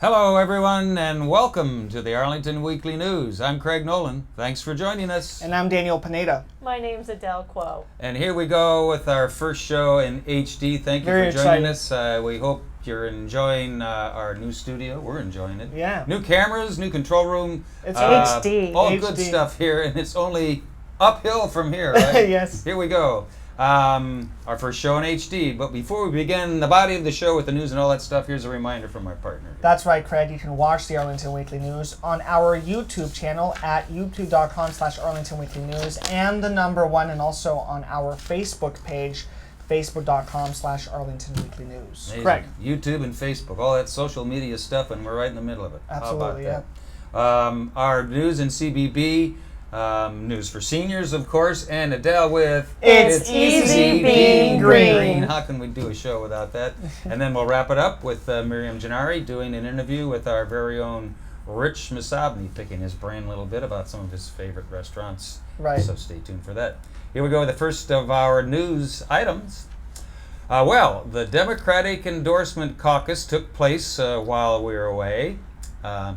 Hello everyone and welcome to the Arlington Weekly News. I'm Craig Nolan. Thanks for joining us. And I'm Daniel Pineda. My name's Adele Kuo. And here we go with our first show in HD. Thank you Very for joining exciting. us. We hope you're enjoying our new studio. We're enjoying it. Yeah. New cameras, new control room. It's HD. All HD. good stuff here, and it's only uphill from here, right? Yes. Here we go. Our first show in HD. But before we begin the body of the show with the news and all that stuff, here's a reminder from our partner. That's right, Craig. You can watch the Arlington Weekly News on our YouTube channel at youtube.com/Arlington Weekly News and the number 1, and also on our Facebook page, facebook.com/Arlington Weekly News. Amazing. Craig. YouTube and Facebook, all that social media stuff, and we're right in the middle of it. Absolutely, How about that? Our news in CBB, news for seniors, of course, and Adele with It's Easy Being Green. How can we do a show without that? And then we'll wrap it up with Miriam Gennari doing an interview with our very own Rich Massabny, picking his brain a little bit about some of his favorite restaurants. Right. So stay tuned for that. Here we go with the first of our news items. Well, the Democratic Endorsement Caucus took place while we were away,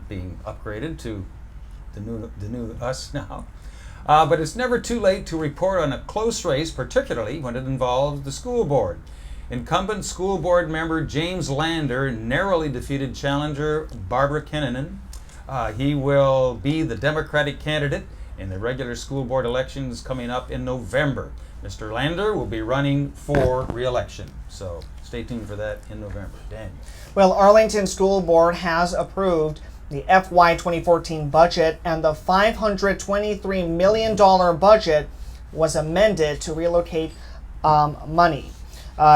being upgraded to the new us now. But it's never too late to report on a close race, particularly when it involves the school board. Incumbent school board member James Lander narrowly defeated challenger Barbara Kinnunen. He will be the Democratic candidate in the regular school board elections coming up in November. Mr. Lander will be running for re-election, so stay tuned for that in November. Dan. Well, Arlington School Board has approved the FY 2014 budget, and the $523 million budget was amended to relocate money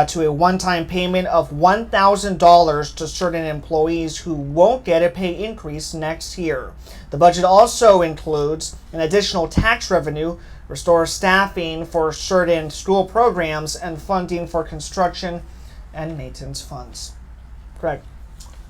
to a one-time payment of $1,000 to certain employees who won't get a pay increase next year. The budget also includes an additional tax revenue, restore staffing for certain school programs, and funding for construction and maintenance funds. Craig.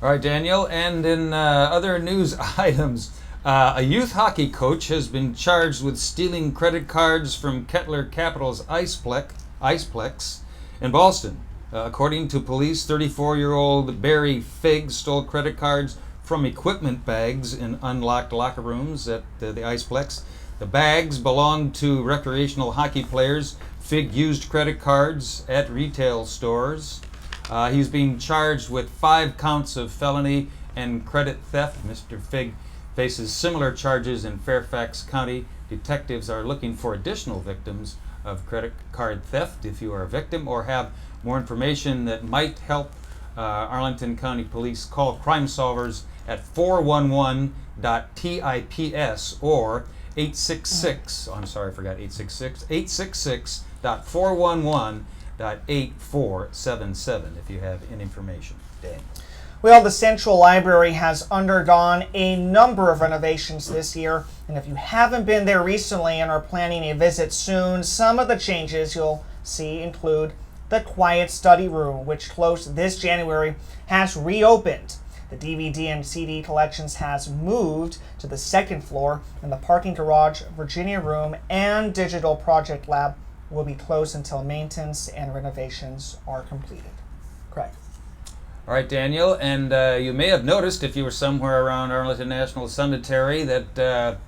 All right, Daniel, and in other news items, a youth hockey coach has been charged with stealing credit cards from Kettler Capital's Iceplex in Boston. According to police, 34-year-old Barry Figg stole credit cards from equipment bags in unlocked locker rooms at the Iceplex. The bags belonged to recreational hockey players. Figg used credit cards at retail stores. He's being charged with 5 counts of felony and credit theft. Mr. Figg faces similar charges in Fairfax County. Detectives are looking for additional victims of credit card theft. If you are a victim or have more information that might help Arlington County Police, call Crime Solvers at 411.TIPS or 866, I'm sorry, I forgot 866, 866.411.8477 if you have any information. Dan. Well, the Central Library has undergone a number of renovations this year, and if you haven't been there recently and are planning a visit soon, some of the changes you'll see include the Quiet Study Room, which closed this January, has reopened. The DVD and CD collections has moved to the 2nd floor, and the parking garage, Virginia Room, and Digital Project Lab will be closed until maintenance and renovations are completed. Craig. All right, Daniel, and you may have noticed if you were somewhere around Arlington National Cemetery that the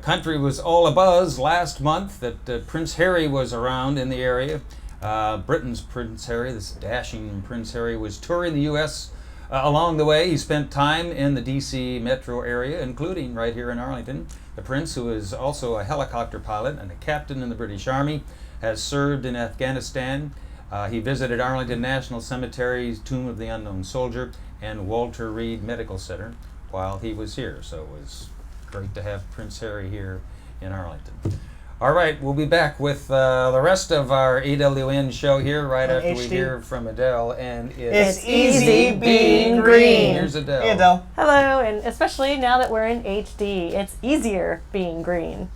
country was all abuzz last month, that Prince Harry was around in the area. Britain's Prince Harry, this dashing Prince Harry, was touring the U.S. Along the way, he spent time in the D.C. metro area, including right here in Arlington. The Prince, who is also a helicopter pilot and a captain in the British Army, has served in Afghanistan. He visited Arlington National Cemetery's Tomb of the Unknown Soldier and Walter Reed Medical Center while he was here. So it was great to have Prince Harry here in Arlington. All right, we'll be back with the rest of our AWN show here right On after we HD. hear from Adele. And It's easy being green. Here's Adele. Hey, Adele. Hello, and especially now that we're in HD, it's easier being green.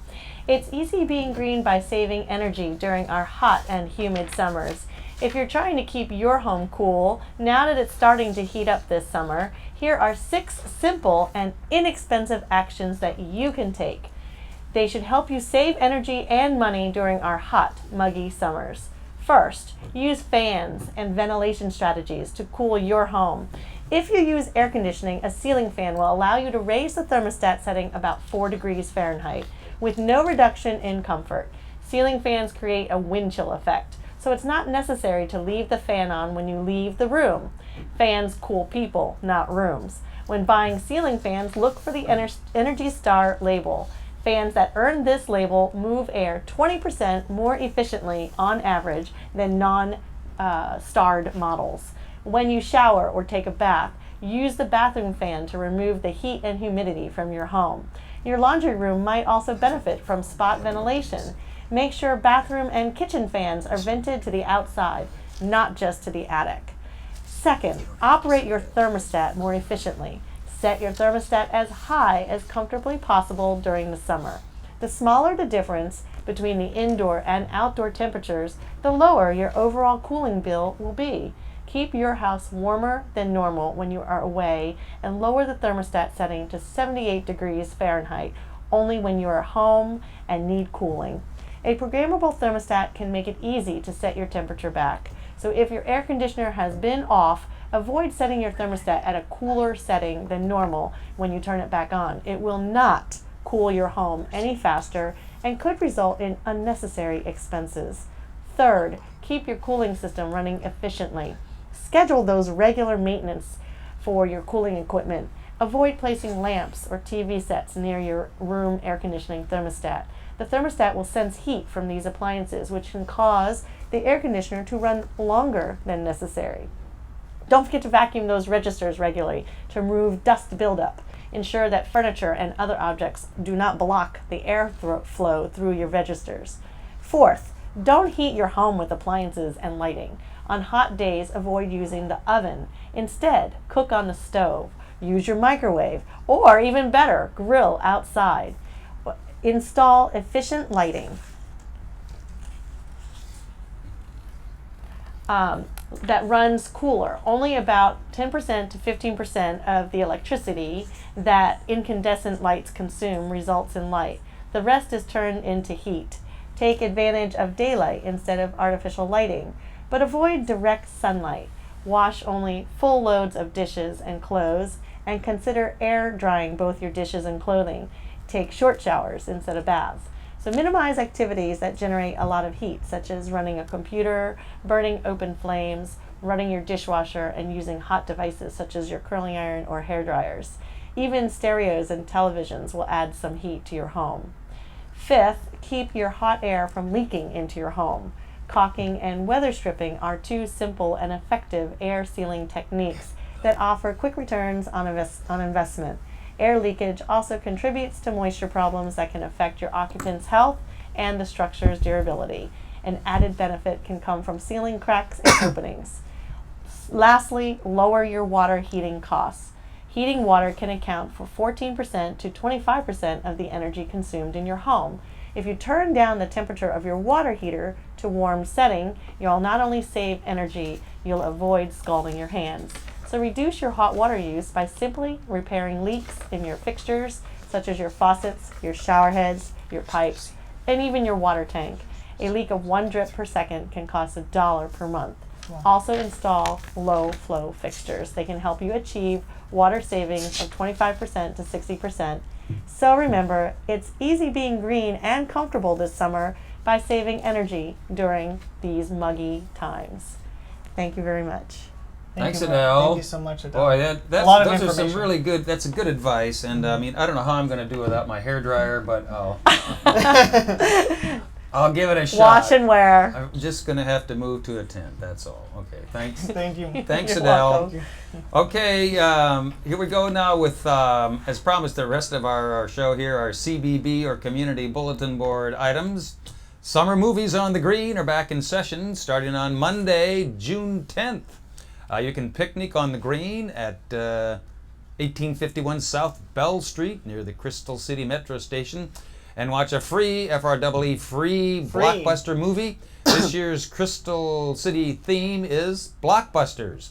It's easy being green by saving energy during our hot and humid summers. If you're trying to keep your home cool, now that it's starting to heat up this summer, here are 6 simple and inexpensive actions that you can take. They should help you save energy and money during our hot, muggy summers. First, use fans and ventilation strategies to cool your home. If you use air conditioning, a ceiling fan will allow you to raise the thermostat setting about 4 degrees Fahrenheit with no reduction in comfort. Ceiling fans create a wind chill effect, so it's not necessary to leave the fan on when you leave the room. Fans cool people, not rooms. When buying ceiling fans, look for the Energy Star label. Fans that earn this label move air 20% more efficiently on average than non-starred models. When you shower or take a bath, use the bathroom fan to remove the heat and humidity from your home. Your laundry room might also benefit from spot ventilation. Make sure bathroom and kitchen fans are vented to the outside, not just to the attic. Second, operate your thermostat more efficiently. Set your thermostat as high as comfortably possible during the summer. The smaller the difference between the indoor and outdoor temperatures, the lower your overall cooling bill will be. Keep your house warmer than normal when you are away and lower the thermostat setting to 78 degrees Fahrenheit only when you are home and need cooling. A programmable thermostat can make it easy to set your temperature back. So if your air conditioner has been off, avoid setting your thermostat at a cooler setting than normal when you turn it back on. It will not cool your home any faster and could result in unnecessary expenses. Third, keep your cooling system running efficiently. Schedule those regular maintenance for your cooling equipment. Avoid placing lamps or TV sets near your room air conditioning thermostat. The thermostat will sense heat from these appliances, which can cause the air conditioner to run longer than necessary. Don't forget to vacuum those registers regularly to remove dust buildup. Ensure that furniture and other objects do not block the air flow through your registers. Fourth, don't heat your home with appliances and lighting. On hot days, avoid using the oven. Instead, cook on the stove. Use your microwave, or even better, grill outside. Install efficient lighting that runs cooler. Only about 10% to 15% of the electricity that incandescent lights consume results in light. The rest is turned into heat. Take advantage of daylight instead of artificial lighting, but avoid direct sunlight. Wash only full loads of dishes and clothes, and consider air drying both your dishes and clothing. Take short showers instead of baths. So minimize activities that generate a lot of heat, such as running a computer, burning open flames, running your dishwasher, and using hot devices such as your curling iron or hair dryers. Even stereos and televisions will add some heat to your home. Fifth, keep your hot air from leaking into your home. Caulking and weather stripping are 2 simple and effective air sealing techniques that offer quick returns on investment. Air leakage also contributes to moisture problems that can affect your occupant's health and the structure's durability. An added benefit can come from sealing cracks and openings. Lastly, lower your water heating costs. Heating water can account for 14% to 25% of the energy consumed in your home. If you turn down the temperature of your water heater to warm setting, you'll not only save energy, you'll avoid scalding your hands. So reduce your hot water use by simply repairing leaks in your fixtures, such as your faucets, your shower heads, your pipes, and even your water tank. A leak of 1 drip per second can cost $1 per month. Wow. Also install low flow fixtures. They can help you achieve water savings of 25% to 60%. So remember, it's easy being green and comfortable this summer by saving energy during these muggy times. Thank you very much. Thanks, Adele. Thank you so much, Adele. Boy, a lot of those are some information. really good. That's a good advice, and I mean, I don't know how I'm going to do without my hairdryer, but I'll give it a shot. Watch and wear. I'm just going to have to move to a tent, that's all. Okay, thanks. Thank you. Thanks, You're Adele. welcome. Okay, here we go now with, as promised, the rest of our show here, our CBB or Community Bulletin Board items. Summer Movies on the Green are back in session starting on Monday, June 10th. You can picnic on the Green at 1851 South Bell Street near the Crystal City Metro Station and watch a free, FREE, free blockbuster movie. This year's Crystal City theme is Blockbusters,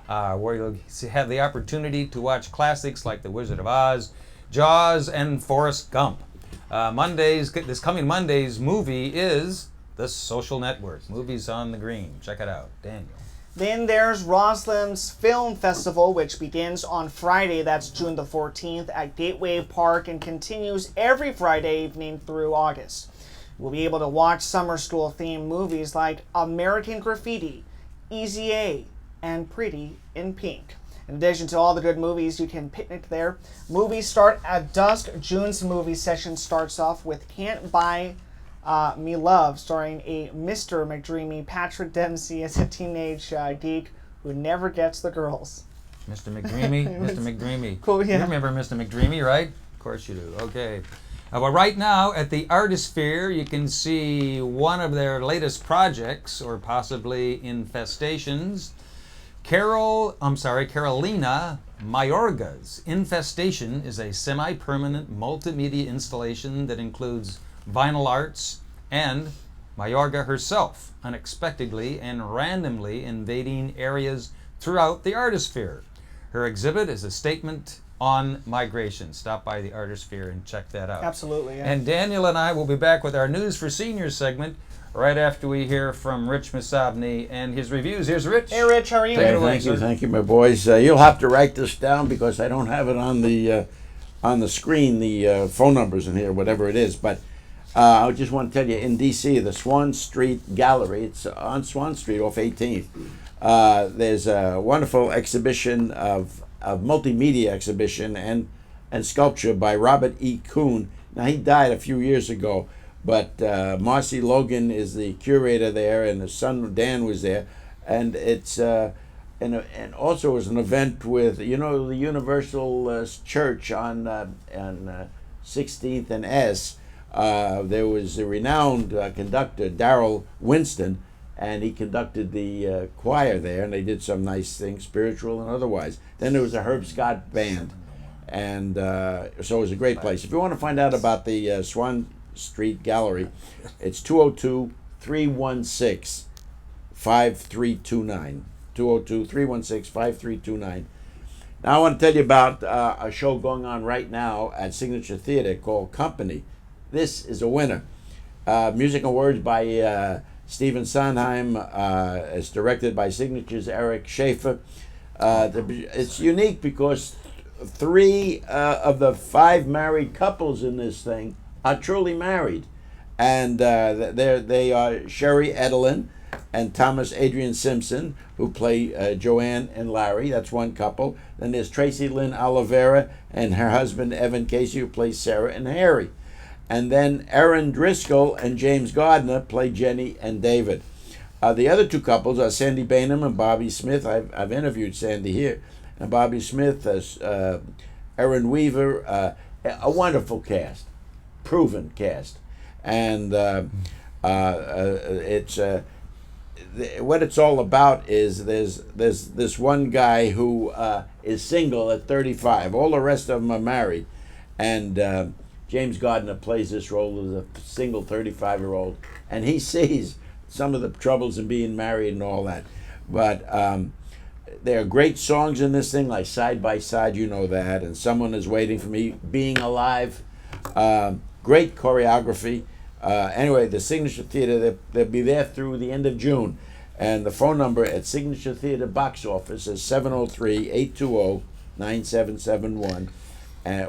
where you'll have the opportunity to watch classics like The Wizard of Oz, Jaws, and Forrest Gump. This coming Monday's movie is The Social Network. Movies on the Green. Check it out. Daniel. Then there's Rosslyn's Film Festival, which begins on Friday, that's June the 14th, at Gateway Park and continues every Friday evening through August. We'll be able to watch summer school themed movies like American Graffiti, Easy A, and Pretty in Pink. In addition to all the good movies, you can picnic there. Movies start at dusk. June's movie session starts off with Can't Buy Me Love, starring a Mr. McDreamy, Patrick Dempsey as a teenage geek who never gets the girls. Mr. McDreamy? Mr. McDreamy. Cool, yeah. You remember Mr. McDreamy, right? Of course you do. Okay. Well, right now at the Artisphere, you can see one of their latest projects, or possibly infestations. Carolina Mayorga's Infestation is a semi-permanent multimedia installation that includes vinyl arts and Mayorga herself unexpectedly and randomly invading areas throughout the Artisphere. Her exhibit is a statement on migration. Stop by the Artisphere and check that out. Absolutely, yeah. And Daniel and I will be back with our News for Seniors segment right after we hear from Rich Massabny and his reviews. Here's Rich. Hey, Rich, how are you? Take it away, Thank you, my boys. You'll have to write this down because I don't have it on the screen, the phone numbers in here, whatever it is. But I just want to tell you, in D.C., the Swan Street Gallery, it's on Swan Street off 18th. There's a wonderful exhibition of multimedia exhibition and sculpture by Robert E. Kuhn. Now, he died a few years ago, but Marcy Logan is the curator there, and his son Dan was there, and it's and also was an event with the Universal Church on 16th and S. There was a renowned conductor, Darrell Winston, and he conducted the choir there, and they did some nice things, spiritual and otherwise. Then there was a Herb Scott band, and so it was a great place. If you want to find out about the Swan Street Gallery, it's 202-316-5329. 202-316-5329. Now I want to tell you about a show going on right now at Signature Theater called Company. This is a winner. Music and words by Stephen Sondheim. It's directed by Signature's Eric Schaefer. It's unique because 3 of the 5 married couples in this thing are truly married. And they are Sherry Edelin and Thomas Adrian Simpson, who play Joanne and Larry. That's one couple. Then there's Tracy Lynn Oliveira and her husband Evan Casey, who plays Sarah and Harry. And then Erin Driscoll and James Gardner play Jenny and David. The other 2 couples are Sandy Bainham and Bobby Smith. I've interviewed Sandy here. And Bobby Smith, Erin Weaver, a wonderful cast, proven cast. And it's what it's all about is there's this one guy who is single at 35. All the rest of them are married. And James Gardner plays this role as a single 35-year-old, and he sees some of the troubles in being married and all that. But there are great songs in this thing, like Side by Side, you know that, and Someone Is Waiting for Me, Being Alive. Great choreography. Anyway, the Signature Theater, they'll be there through the end of June. And the phone number at Signature Theater box office is 703-820-9771.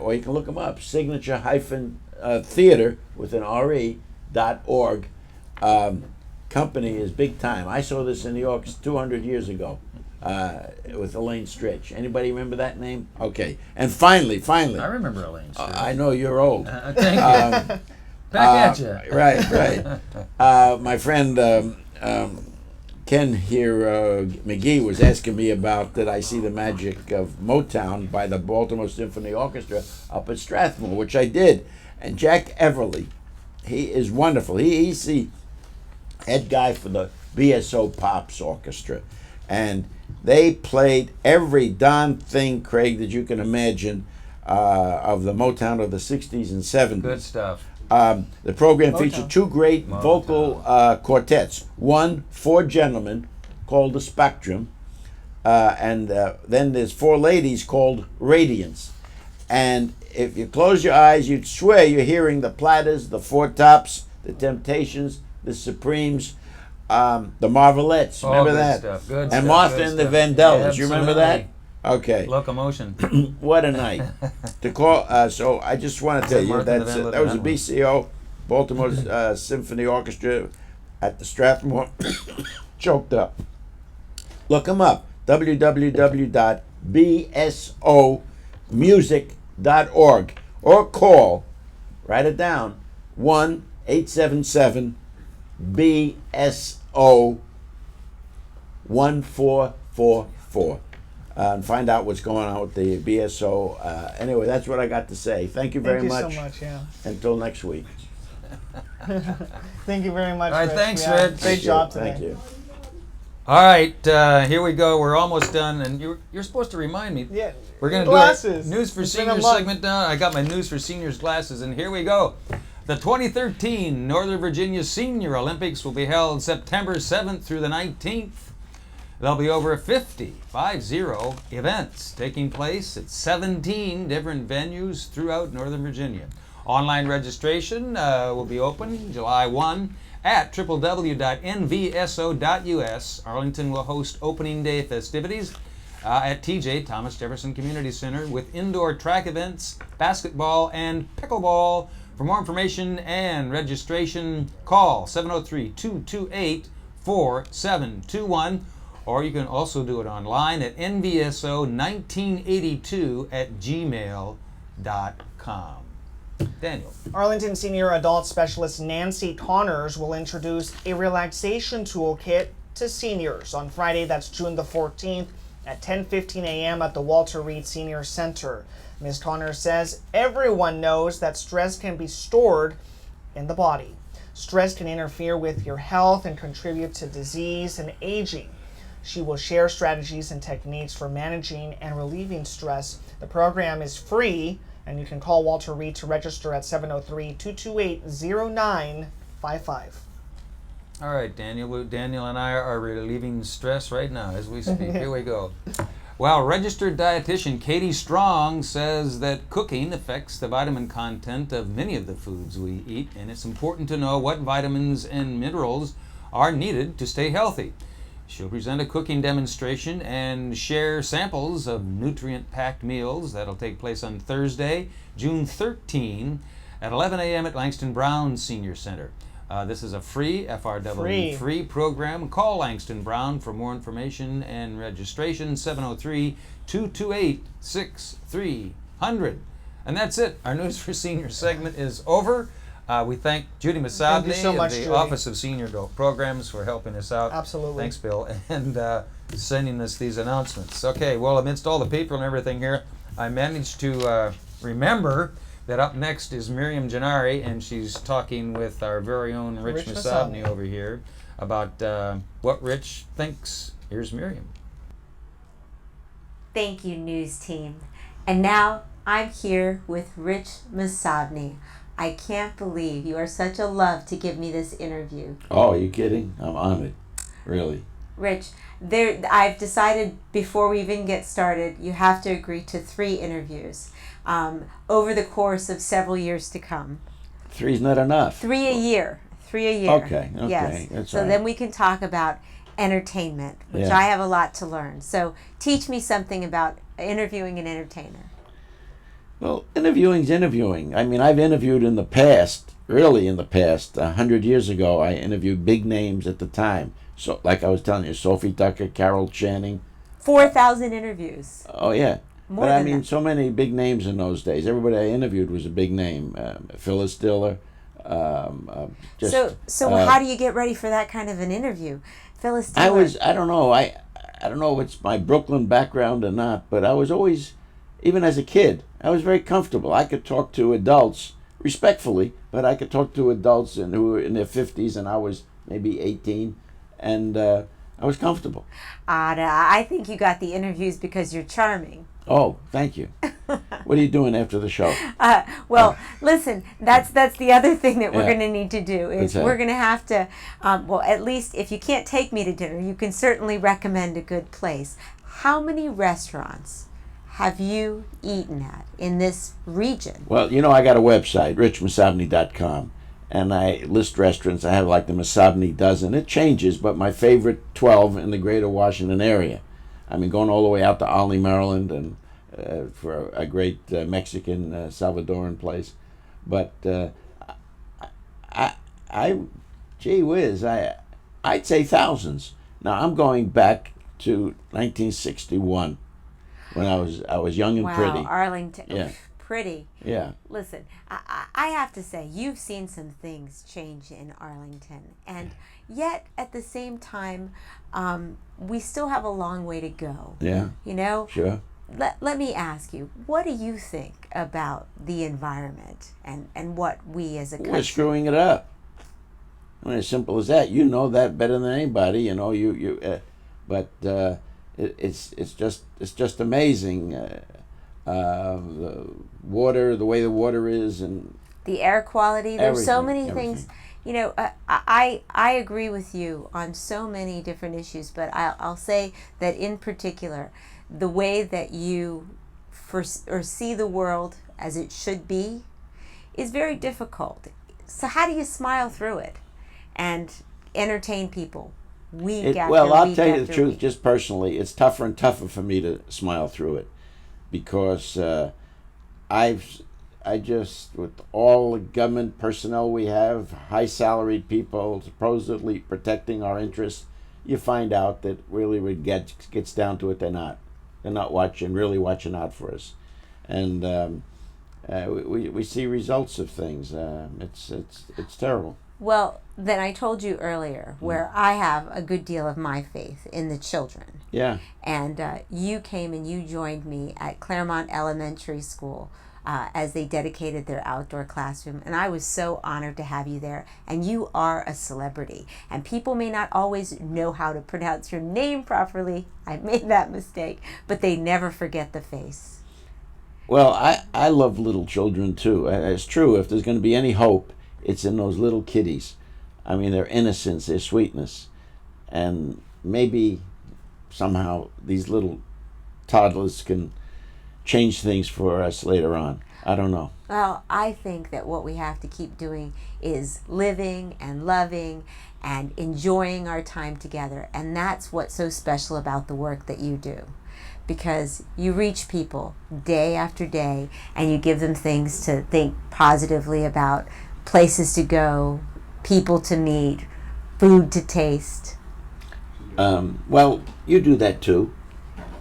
Or you can look them up, signature-theater with an RE.org. Company is big time. I saw this in New York 200 years ago with Elaine Stritch. Anybody remember that name? Okay. And finally. I remember Elaine Stritch. I know you're old. Thank you. Back at you. Right. My friend Ken here, McGee, was asking me about did I see the magic of Motown by the Baltimore Symphony Orchestra up at Strathmore, which I did. And Jack Everly, he is wonderful. He's the head guy for the BSO Pops Orchestra. And they played every darn thing, Craig, that you can imagine of the Motown of the 60s and 70s. Good stuff. The program Motown. featured two great vocal quartets. One, four gentlemen called the Spectrum, and then there's four ladies called Radiance. And if you close your eyes, you'd swear you're hearing the Platters, the Four Tops, the Temptations, the Supremes, the Marvelettes. Remember good that? Stuff. Good and stuff, Martha good and the stuff. Vandellas. You remember that? Absolutely. Okay. Locomotion. What a night to call. So I just want to tell you Martha and the that Vandellas, that was a that one. BCO, Baltimore Symphony Orchestra at the Strathmore. Choked up. Look them up. www.bsomusic.org or call. Write it down. 1-877-BSO-1444. And find out what's going on with the BSO. Anyway, that's what I got to say. Thank you very Thank you much. so much, yeah. Until next week. Thank you very much, All right, Rich. thanks, Yeah, Rich. Great job today. Thank you. All right, here we go. We're almost done, and you're supposed to remind me. Yeah, We're going to glasses. do our News for It's been a Seniors month. segment now. I got my News for Seniors glasses, and here we go. The 2013 Northern Virginia Senior Olympics will be held September 7th through the 19th. There'll be over 50 events taking place at 17 different venues throughout Northern Virginia. Online registration will be open July 1 at www.nvso.us. Arlington will host opening day festivities at TJ Thomas Jefferson Community Center with indoor track events, basketball, and pickleball. For more information and registration, call 703-228-4721, or you can also do it online at nvso1982@gmail.com. Daniel. Arlington Senior Adult Specialist Nancy Connors will introduce a relaxation toolkit to seniors on Friday, that's June the 14th at 10:15 a.m. at the Walter Reed Senior Center. Ms. Connors says everyone knows that stress can be stored in the body. Stress can interfere with your health and contribute to disease and aging. She will share strategies and techniques for managing and relieving stress. The program is free, and you can call Walter Reed to register at 703-228-0955. All right, Daniel. Daniel and I are relieving stress right now as we speak. Here we go. Well, registered dietitian Katie Strong says that cooking affects the vitamin content of many of the foods we eat, and it's important to know what vitamins and minerals are needed to stay healthy. She'll present a cooking demonstration and share samples of nutrient-packed meals. That'll take place on Thursday, June 13 at 11 a.m. at Langston Brown Senior Center. This is a free FRW program. Call Langston Brown for more information and registration, 703-228-6300. And that's it. Our News for Seniors segment is over. We thank Judy Massabny so much, of the Judy. Office of Senior Programs for helping us out. Absolutely. Thanks, Bill, and sending us these announcements. Okay, well, amidst all the people and everything here, I managed to remember that up next is Miriam Gennari, and she's talking with our very own Rich Massabny over here about what Rich thinks. Here's Miriam. Thank you, news team. And now I'm here with Rich Massabny. I can't believe you are such a love to give me this interview. Oh, are you kidding? I'm honored. Really. Rich, I've decided before we even get started, you have to agree to 3 interviews over the course of several years to come. 3's not enough. 3 a year. 3 a year. Okay. Yes. That's so all right. then we can talk about entertainment, which Yeah. I have a lot to learn. So teach me something about interviewing an entertainer. Well, interviewing's interviewing. I mean, I've interviewed in the past, really in the past. 100 years ago, I interviewed big names at the time. So, like I was telling you, Sophie Tucker, Carol Channing. 4,000 interviews. Oh, yeah. More But I than mean, that. so many big names in those days. Everybody I interviewed was a big name. Phyllis Diller, Just, So how do you get ready for that kind of an interview, Phyllis? I don't know. I don't know if it's my Brooklyn background or not, but I was always, even as a kid, I was very comfortable. I could talk to adults respectfully, but I could talk to adults who were in their 50s, and I was maybe 18, and I was comfortable. I think you got the interviews because you're charming. Oh, thank you. What are you doing after the show? Listen, that's the other thing that we're Yeah. going to need to do is What's that? we're going to have to, well, at least if you can't take me to dinner, you can certainly recommend a good place. How many restaurants have you eaten at in this region? Well, I got a website, richmassabny.com, and I list restaurants. I have like the Massabny dozen. It changes, but my favorite 12 in the greater Washington area. I mean, going all the way out to Olney, Maryland, and for a great Mexican Salvadoran place. But gee whiz, I'd say thousands. Now I'm going back to 1961 when I was young and pretty. Arlington. Yeah. Oof, pretty. Yeah. Listen, I have to say, you've seen some things change in Arlington, and yet at the same time, we still have a long way to go. Yeah. Sure. Let me ask you, what do you think about the environment and what we as a country... We're screwing it up. I mean, as simple as that. You know that better than anybody. But it's just amazing. The water, the way the water is, and the air quality. There's so many everything. things. I agree with you on so many different issues, but I'll say that in particular, the way that you see the world as it should be is very difficult. So how do you smile through it and entertain people week after well, I'll week tell you the after truth, week? just personally, it's tougher and tougher for me to smile through it because with all the government personnel we have, high salaried people supposedly protecting our interests, you find out that really when it gets down to it, they're not really watching out for us. And we see results of things. It's terrible. Well, then I told you earlier where I have a good deal of my faith in the children. Yeah. And you came and you joined me at Claremont Elementary School as they dedicated their outdoor classroom. And I was so honored to have you there. And you are a celebrity. And people may not always know how to pronounce your name properly. I made that mistake. But they never forget the face. Well, I love little children too. It's true. If there's going to be any hope, it's in those little kiddies. I mean, their innocence, their sweetness. And maybe somehow these little toddlers can change things for us later on. I don't know. Well, I think that what we have to keep doing is living and loving and enjoying our time together. And that's what's so special about the work that you do. Because you reach people day after day and you give them things to think positively about, places to go, people to meet, food to taste. Well, you do that too.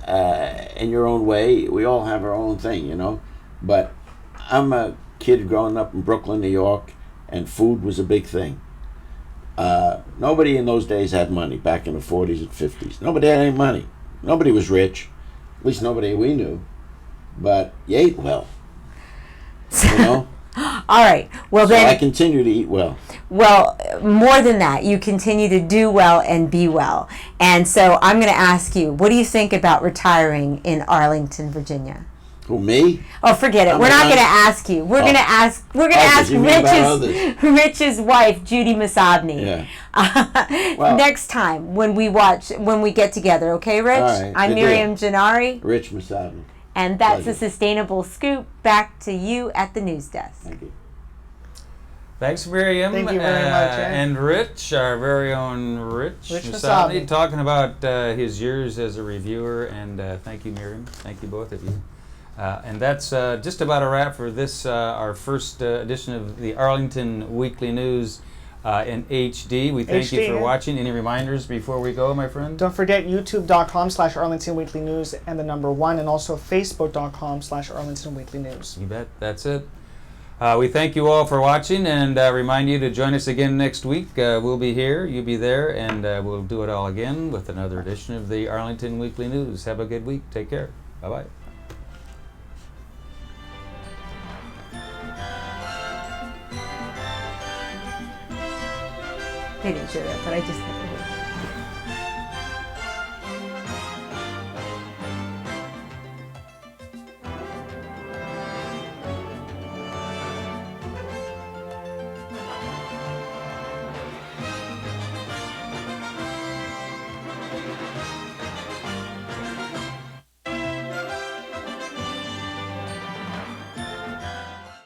In your own way. We all have our own thing, But I'm a kid growing up in Brooklyn, New York, and food was a big thing. Nobody in those days had money back in the 40s and 50s. Nobody had any money. Nobody was rich. At least nobody we knew. But you ate well. All right. Well, So then I continue to eat well. Well, more than that, you continue to do well and be well. And so I'm going to ask you, what do you think about retiring in Arlington, Virginia? Who, me? Oh, forget it. I'm We're not not- going to ask you. We're going to ask. We're going to ask you mean about others. Rich's wife, Judy Massabny. Yeah. Well- Next time when we get together, okay, Rich? All right, I'm good deal. Miriam Gennari, Rich Massabny. and that's Pleasure. a Sustainable Scoop. Back to you at the news desk. Thank you. Thanks, Miriam. Thank you very much, eh? And Rich, our very own Rich Rich Massabny, Massabny. talking about his years as a reviewer. And thank you, Miriam. Thank you, both of you. And that's just about a wrap for this, our first edition of the Arlington Weekly News in HD. We thank you HD, for yeah. watching. Any reminders before we go, my friend? Don't forget youtube.com/Arlington Weekly News and the number 1, and also facebook.com/Arlington Weekly News. You bet. That's it. We thank you all for watching and remind you to join us again next week. We'll be here, you'll be there, and we'll do it all again with another edition of the Arlington Weekly News. Have a good week. Take care. Bye-bye. They didn't show that, but I just